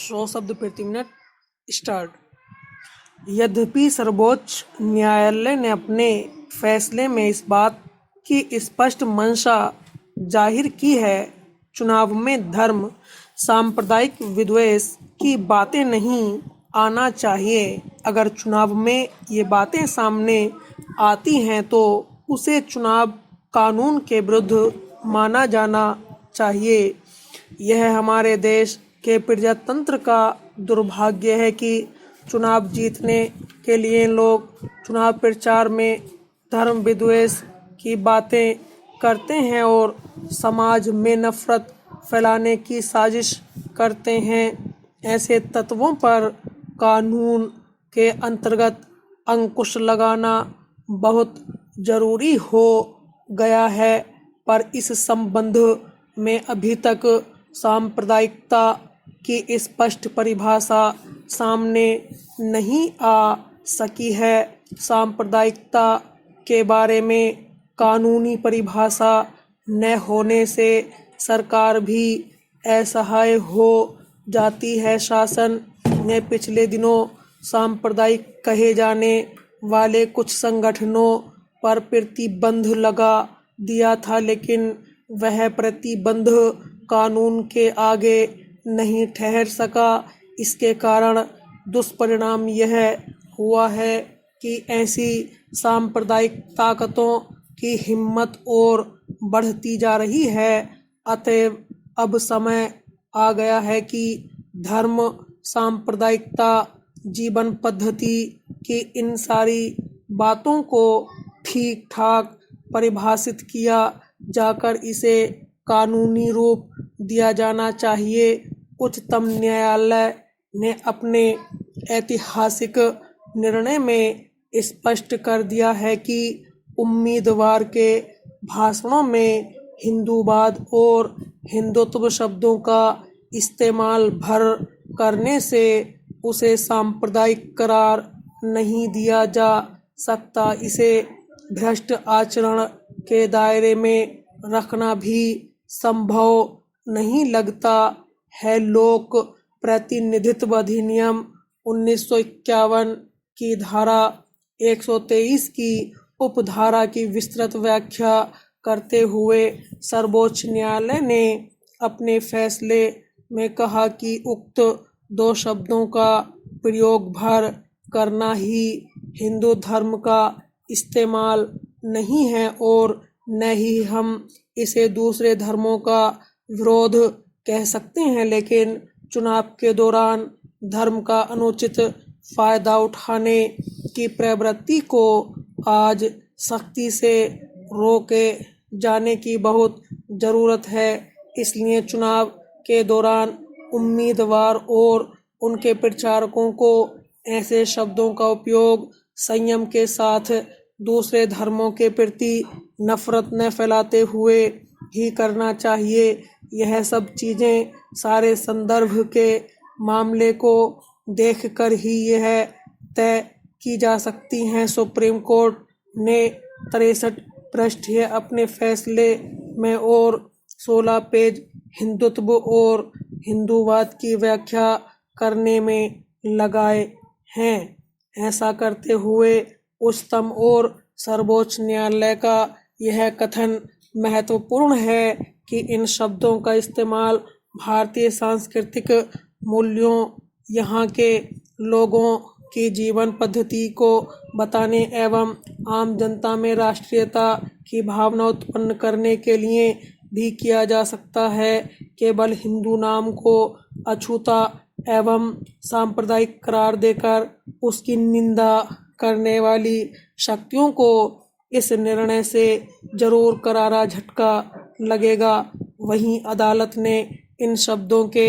100 शब्द प्रति minute start. यद्यपि सर्वोच्च न्यायालय ने अपने फैसले में इस बात की स्पष्ट मंशा जाहिर की है, चुनाव में धर्म, सांप्रदायिक विद्वेष की बातें नहीं आना चाहिए। अगर चुनाव में ये बातें सामने आती हैं तो उसे चुनाव कानून के विरुद्ध माना जाना चाहिए। यह हमारे देश के प्रजातंत्र का दुर्भाग्य है कि चुनाव जीतने के लिए लोग चुनाव प्रचार में धर्म विद्वेष की बातें करते हैं और समाज में नफरत फैलाने की साजिश करते हैं। ऐसे तत्वों पर कानून के अंतर्गत अंकुश लगाना बहुत जरूरी हो गया है, पर इस संबंध में अभी तक सांप्रदायिकता की स्पष्ट परिभाषा सामने नहीं आ सकी है। सांप्रदायिकता के बारे में कानूनी परिभाषा न होने से सरकार भी असहाय हो जाती है। शासन ने पिछले दिनों सांप्रदायिक कहे जाने वाले कुछ संगठनों पर प्रतिबंध लगा दिया था, लेकिन वह प्रतिबंध कानून के आगे नहीं ठहर सका। इसके कारण दुष्परिणाम यह हुआ है कि ऐसी सांप्रदायिक ताकतों की हिम्मत और बढ़ती जा रही है। अतएव अब समय आ गया है कि धर्म, सांप्रदायिकता, जीवन पद्धति की इन सारी बातों को ठीक ठाक परिभाषित किया जाकर इसे कानूनी रूप दिया जाना चाहिए। उच्चतम न्यायालय ने अपने ऐतिहासिक निर्णय में स्पष्ट कर दिया है कि उम्मीदवार के भाषणों में हिंदूवाद और हिंदुत्व शब्दों का इस्तेमाल भर करने से उसे सांप्रदायिक करार नहीं दिया जा सकता। इसे भ्रष्ट आचरण के दायरे में रखना भी संभव नहीं लगता है। लोक प्रतिनिधित्व अधिनियम 1951 की धारा 123 की उपधारा की विस्तृत व्याख्या करते हुए सर्वोच्च न्यायालय ने अपने फैसले में कहा कि उक्त दो शब्दों का प्रयोग भर करना ही हिंदू धर्म का इस्तेमाल नहीं है और न ही हम इसे दूसरे धर्मों का विरोध कह सकते हैं। लेकिन चुनाव के दौरान धर्म का अनुचित फायदा उठाने की प्रवृत्ति को आज सख्ती से रोके जाने की बहुत ज़रूरत है। इसलिए चुनाव के दौरान उम्मीदवार और उनके प्रचारकों को ऐसे शब्दों का उपयोग संयम के साथ दूसरे धर्मों के प्रति नफरत न फैलाते हुए ही करना चाहिए। यह सब चीज़ें सारे संदर्भ के मामले को देखकर ही यह तय की जा सकती हैं। सुप्रीम कोर्ट ने 63 पृष्ठीय अपने फैसले में और 16 पेज हिंदुत्व और हिंदूवाद की व्याख्या करने में लगाए हैं। ऐसा करते हुए उच्चतम और सर्वोच्च न्यायालय का यह कथन महत्वपूर्ण है कि इन शब्दों का इस्तेमाल भारतीय सांस्कृतिक मूल्यों, यहाँ के लोगों की जीवन पद्धति को बताने एवं आम जनता में राष्ट्रीयता की भावना उत्पन्न करने के लिए भी किया जा सकता है। केवल हिंदू नाम को अछूता एवं सांप्रदायिक करार देकर उसकी निंदा करने वाली शक्तियों को इस निर्णय से जरूर करारा झटका लगेगा। वहीं अदालत ने इन शब्दों के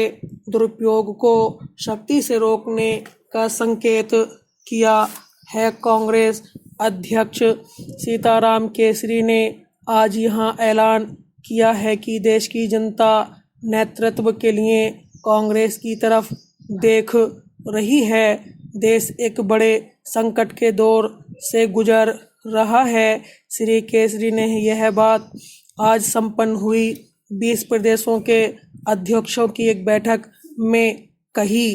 दुरुपयोग को सख्ती से रोकने का संकेत किया है। कांग्रेस अध्यक्ष सीताराम केसरी ने आज यहां ऐलान किया है कि देश की जनता नेतृत्व के लिए कांग्रेस की तरफ देख रही है। देश एक बड़े संकट के दौर से गुजर रहा है। श्री केसरी ने यह बात आज संपन्न हुई 20 प्रदेशों के अध्यक्षों की एक बैठक में कही।